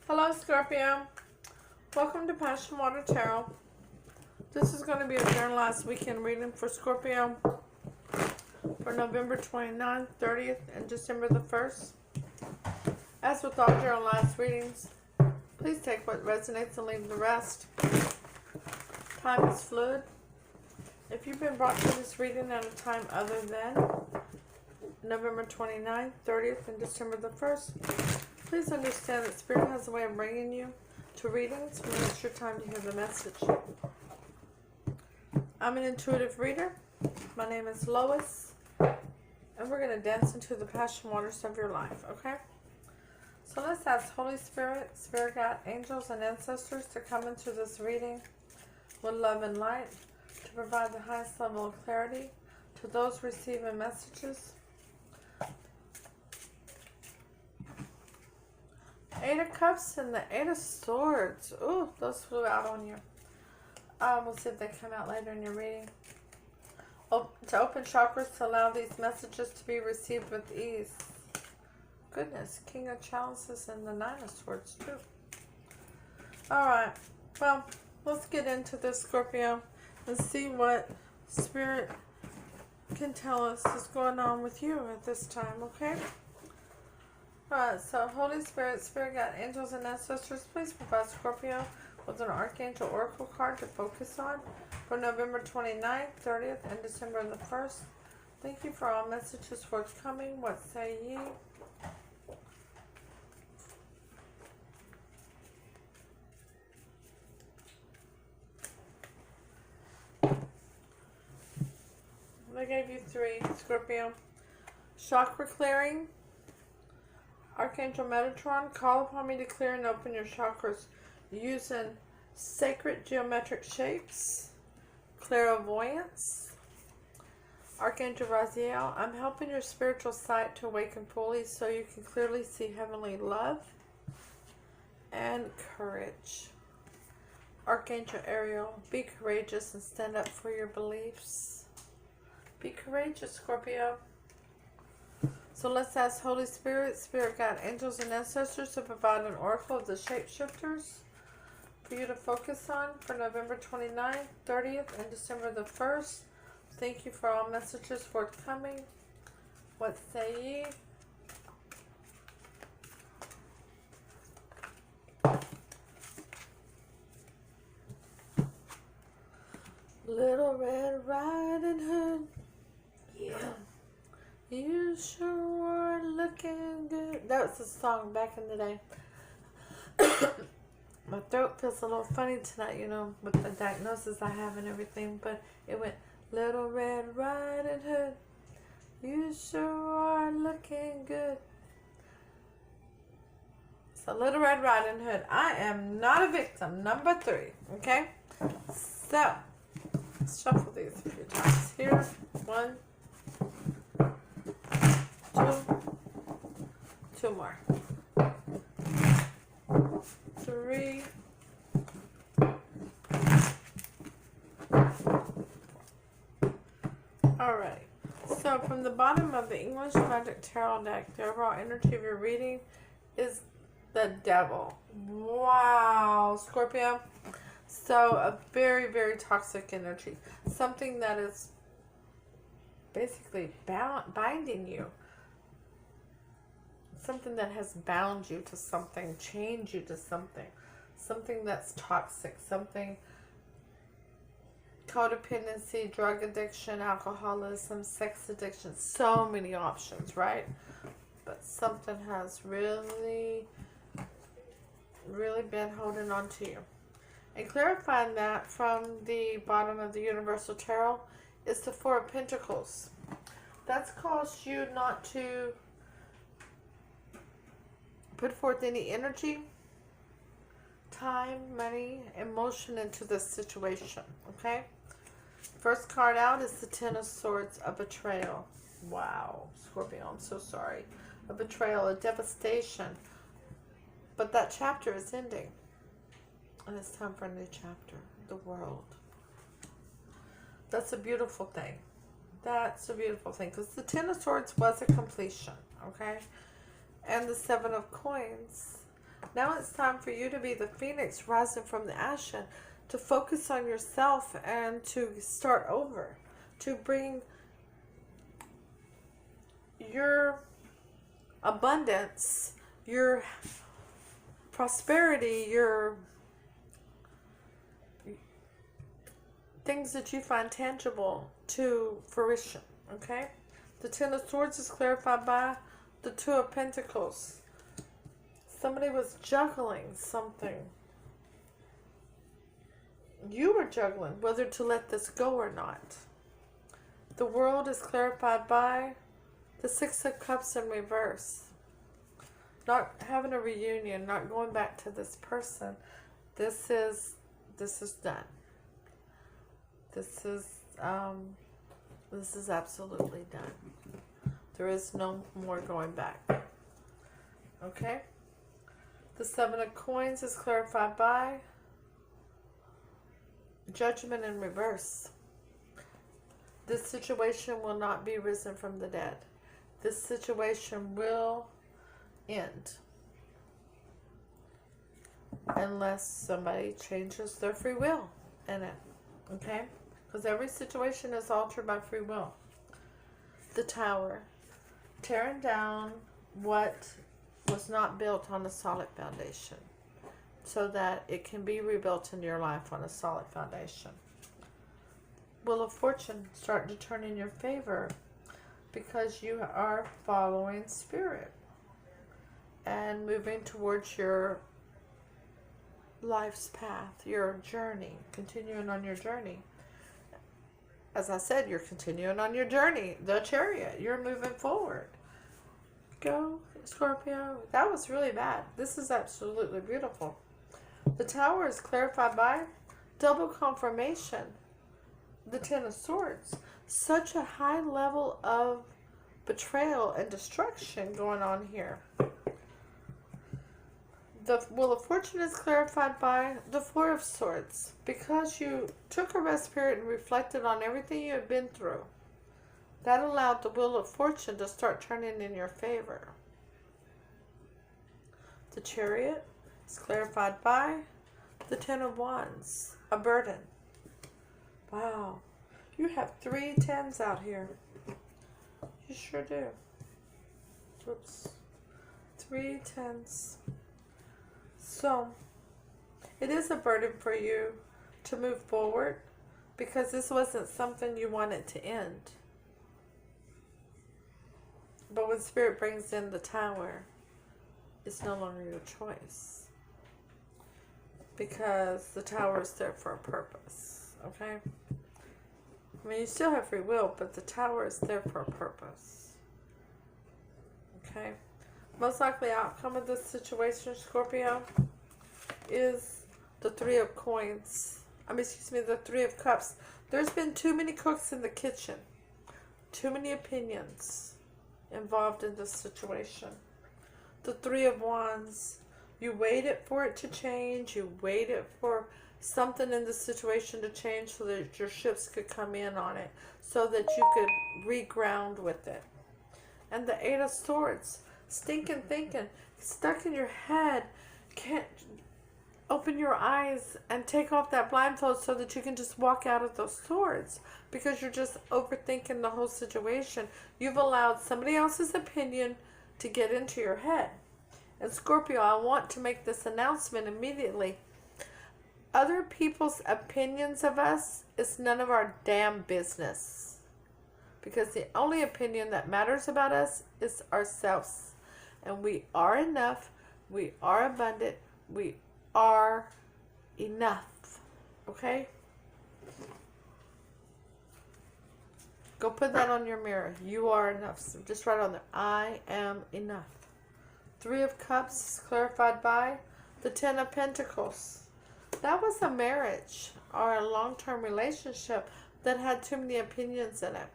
Hello, Scorpio. Welcome to Passion Water Tarot. This is going to be a generalized weekend reading for Scorpio for November 29th, 30th, and December the 1st. As with all generalized readings, please take what resonates and leave the rest. Time is fluid. If you've been brought to this reading at a time other than November 29th, 30th, and December the 1st, please understand that Spirit has a way of bringing you to readings when it's your time to hear the message. I'm an intuitive reader. My name is Lois, and we're going to dance into the passion waters of your life, okay? So let's ask Holy Spirit, Spirit Guide, angels, and ancestors to come into this reading with love and light to provide the highest level of clarity to those receiving messages. Eight of Cups and the Eight of Swords. Ooh, those flew out on you. We'll see if they come out later in your reading. To open chakras to allow these messages to be received with ease. Goodness, King of Chalices and the Nine of Swords too. Alright, well, let's get into this, Scorpio, and see what Spirit can tell us is going on with you at this time, okay? Alright, so Holy Spirit, Spirit Guide, angels, and ancestors, please provide Scorpio with an Archangel Oracle card to focus on for November 29th, 30th, and December the 1st. Thank you for all messages forthcoming. What say ye? I gave you three, Scorpio. Chakra clearing. Archangel Metatron, call upon me to clear and open your chakras using sacred geometric shapes. Clairvoyance. Archangel Raziel, I'm helping your spiritual sight to awaken fully so you can clearly see heavenly love and courage. Archangel Ariel, be courageous and stand up for your beliefs. Be courageous, Scorpio. So let's ask Holy Spirit, Spirit Guide, angels, and ancestors to provide an oracle of the shapeshifters for you to focus on for November 29th, 30th, and December the 1st. Thank you for all messages forthcoming. What say ye? Little Red Riding Hood. Yeah. You sure are looking good. That was a song back in the day. My throat feels a little funny tonight, you know, with the diagnosis I have and everything. But it went, Little Red Riding Hood, you sure are looking good. So, Little Red Riding Hood, I am not a victim. Number 3, okay? So, let's shuffle these a few times. Here, 1, 2 more. 3. Alright. So from the bottom of the English Magic Tarot deck, the overall energy of your reading is the Devil. Wow, Scorpio. So a very, very toxic energy. Something that is basically binding you. Something that has bound you to something, chained you to something. Something that's toxic. Something codependency, drug addiction, alcoholism, sex addiction. So many options, right? But something has really, really been holding on to you. And clarifying that from the bottom of the Universal Tarot is the Four of Pentacles. That's caused you not to put forth any energy, time, money, emotion into this situation, okay? First card out is the Ten of Swords, a betrayal. Wow, Scorpio, I'm so sorry. A betrayal, a devastation. But that chapter is ending. And it's time for a new chapter, the world. That's a beautiful thing. That's a beautiful thing. Because the Ten of Swords was a completion, okay? And the Seven of Coins Now it's time for you to be the phoenix rising from the ashes, to focus on yourself and to start over, to bring your abundance, your prosperity, your things that you find tangible to fruition, okay? The Ten of Swords is clarified by the Two of Pentacles. Somebody was juggling something. You were juggling whether to let this go or not. The World is clarified by the Six of Cups in reverse. Not having a reunion, not going back to this person. This is done. This is absolutely done. There is no more going back. Okay? The Seven of Coins is clarified by Judgment in reverse. This situation will not be risen from the dead. This situation will end unless somebody changes their free will in it. Okay? Because every situation is altered by free will. The Tower. Tearing down what was not built on a solid foundation, so that it can be rebuilt in your life on a solid foundation. Wheel of Fortune starting to turn in your favor because you are following Spirit and moving towards your life's path, your journey, continuing on your journey. As I said, you're continuing on your journey. The Chariot, you're moving forward. Go, Scorpio. That was really bad. This is absolutely beautiful. The Tower is clarified by double confirmation. The Ten of Swords. Such a high level of betrayal and destruction going on here. The Wheel of Fortune is clarified by the Four of Swords. Because you took a rest period and reflected on everything you had been through, that allowed the Wheel of Fortune to start turning in your favor. The Chariot is clarified by the Ten of Wands. A burden. Wow. You have 3 tens out here. You sure do. Oops. 3 tens. So, it is a burden for you to move forward because this wasn't something you wanted to end. But when Spirit brings in the Tower, it's no longer your choice. Because the Tower is there for a purpose. Okay? I mean, you still have free will, but the Tower is there for a purpose. Okay? Most likely outcome of this situation, Scorpio, is the Three of Coins. The Three of Cups. There's been too many cooks in the kitchen. Too many opinions involved in this situation. The Three of Wands. You waited for it to change. You waited for something in the situation to change so that your ships could come in on it. So that you could reground with it. And the Eight of Swords. Stinking thinking. Stuck in your head. Can't open your eyes and take off that blindfold so that you can just walk out of those swords. Because you're just overthinking the whole situation. You've allowed somebody else's opinion to get into your head. And Scorpio, I want to make this announcement immediately. Other people's opinions of us is none of our damn business. Because the only opinion that matters about us is ourselves. And we are enough. We are abundant. We are enough. Okay? Go put that on your mirror. You are enough. So just write on there. I am enough. Three of Cups is clarified by the Ten of Pentacles. That was a marriage or a long-term relationship that had too many opinions in it.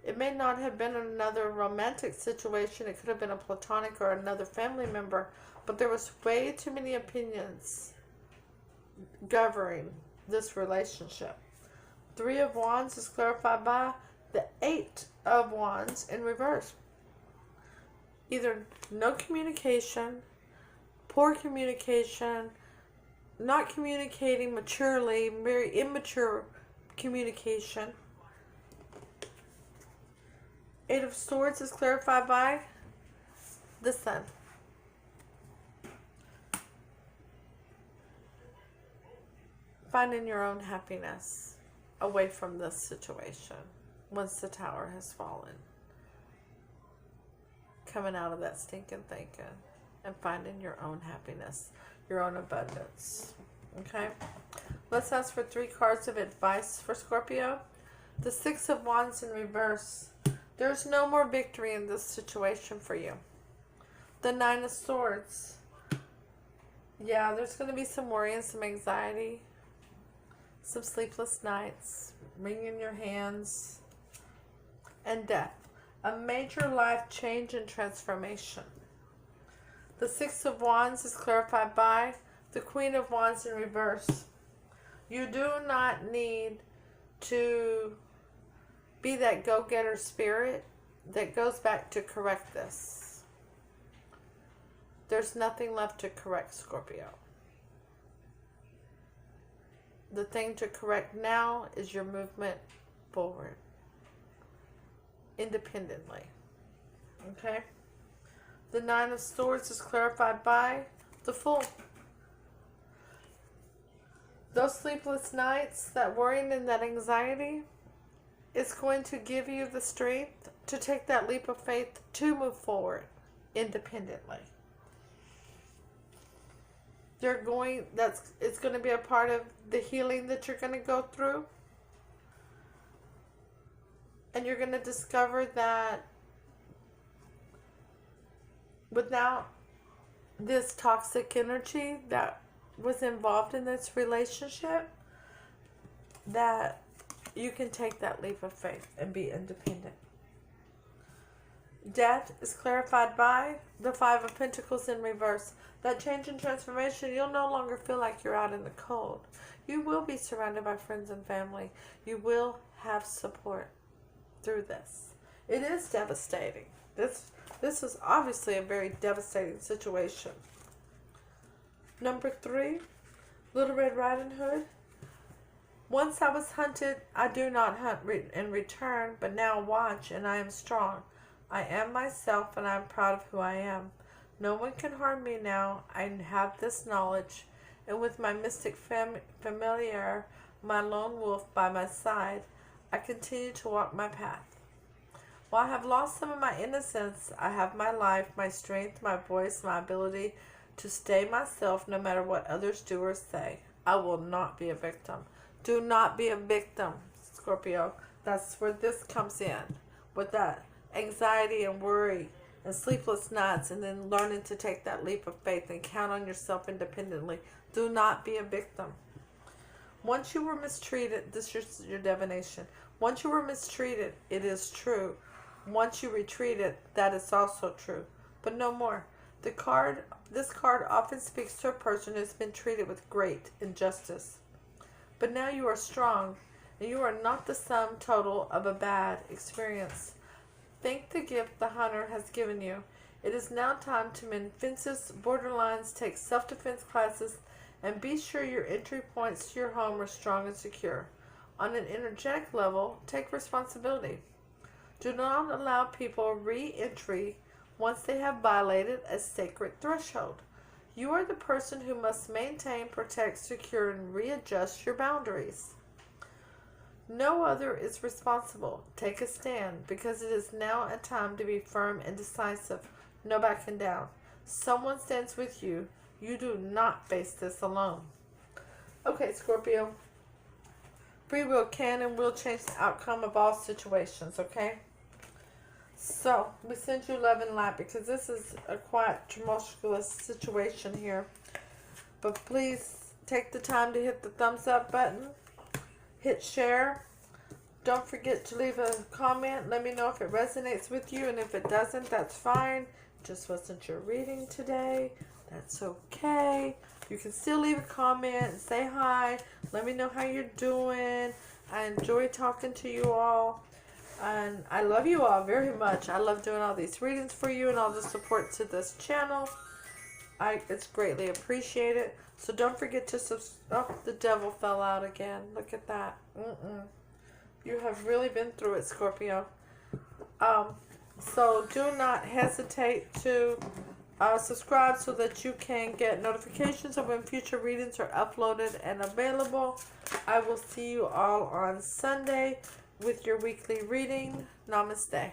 It may not have been another romantic situation. It could have been a platonic or another family member. But there was way too many opinions governing this relationship. Three of Wands is clarified by the Eight of Wands in reverse. Either no communication, poor communication, not communicating maturely, very immature communication. Eight of Swords is clarified by the Sun. Finding your own happiness away from this situation once the Tower has fallen. Coming out of that stinking thinking and finding your own happiness, your own abundance. Okay? Let's ask for 3 cards of advice for Scorpio. The Six of Wands in reverse. There's no more victory in this situation for you. The Nine of Swords. Yeah, there's going to be some worry and some anxiety. Some sleepless nights. Wringing your hands. And death. A major life change and transformation. The Six of Wands is clarified by the Queen of Wands in reverse. You do not need to be that go-getter spirit that goes back to correct this. There's nothing left to correct, Scorpio. The thing to correct now is your movement forward. Independently. Okay? The Nine of Swords is clarified by the Fool. Those sleepless nights, that worrying and that anxiety is going to give you the strength to take that leap of faith to move forward independently. It's going to be a part of the healing that you're going to go through. And you're going to discover that without this toxic energy that was involved in this relationship, that you can take that leap of faith and be independent. Death is clarified by the Five of Pentacles in reverse. That change and transformation, you'll no longer feel like you're out in the cold. You will be surrounded by friends and family. You will have support through this. It is devastating. This is obviously a very devastating situation. Number 3, Little Red Riding Hood. Once I was hunted, I do not hunt in return, but now watch, and I am strong. I am myself, and I am proud of who I am. No one can harm me now. I have this knowledge, and with my mystic familiar, my lone wolf by my side, I continue to walk my path. While I have lost some of my innocence, I have my life, my strength, my voice, my ability to stay myself no matter what others do or say. I will not be a victim. Do not be a victim, Scorpio. That's where this comes in. With that anxiety and worry and sleepless nights, and then learning to take that leap of faith and count on yourself independently. Do not be a victim. Once you were mistreated, this is your divination. Once you were mistreated, it is true. Once you retreated, that is also true. But no more. This card often speaks to a person who has been treated with great injustice. But now you are strong, and you are not the sum total of a bad experience. Thank the gift the hunter has given you. It is now time to mend fences, borderlines, take self-defense classes, and be sure your entry points to your home are strong and secure. On an energetic level, take responsibility. Do not allow people re-entry once they have violated a sacred threshold. You are the person who must maintain, protect, secure, and readjust your boundaries. No other is responsible. Take a stand, because it is now a time to be firm and decisive. No backing down. Someone stands with you. You do not face this alone. Okay, Scorpio. Free will can and will change the outcome of all situations, okay? So, we send you love and light, because this is a quite tumultuous situation here. But please take the time to hit the thumbs up button. Hit share. Don't forget to leave a comment. Let me know if it resonates with you. And if it doesn't, that's fine. It just wasn't your reading today. That's okay. You can still leave a comment. Say hi. Let me know how you're doing. I enjoy talking to you all. And I love you all very much. I love doing all these readings for you and all the support to this channel. It's greatly appreciated. So don't forget to oh, the devil fell out again. Look at that. You have really been through it, Scorpio. So do not hesitate to subscribe so that you can get notifications of when future readings are uploaded and available. I will see you all on Sunday with your weekly reading. Namaste.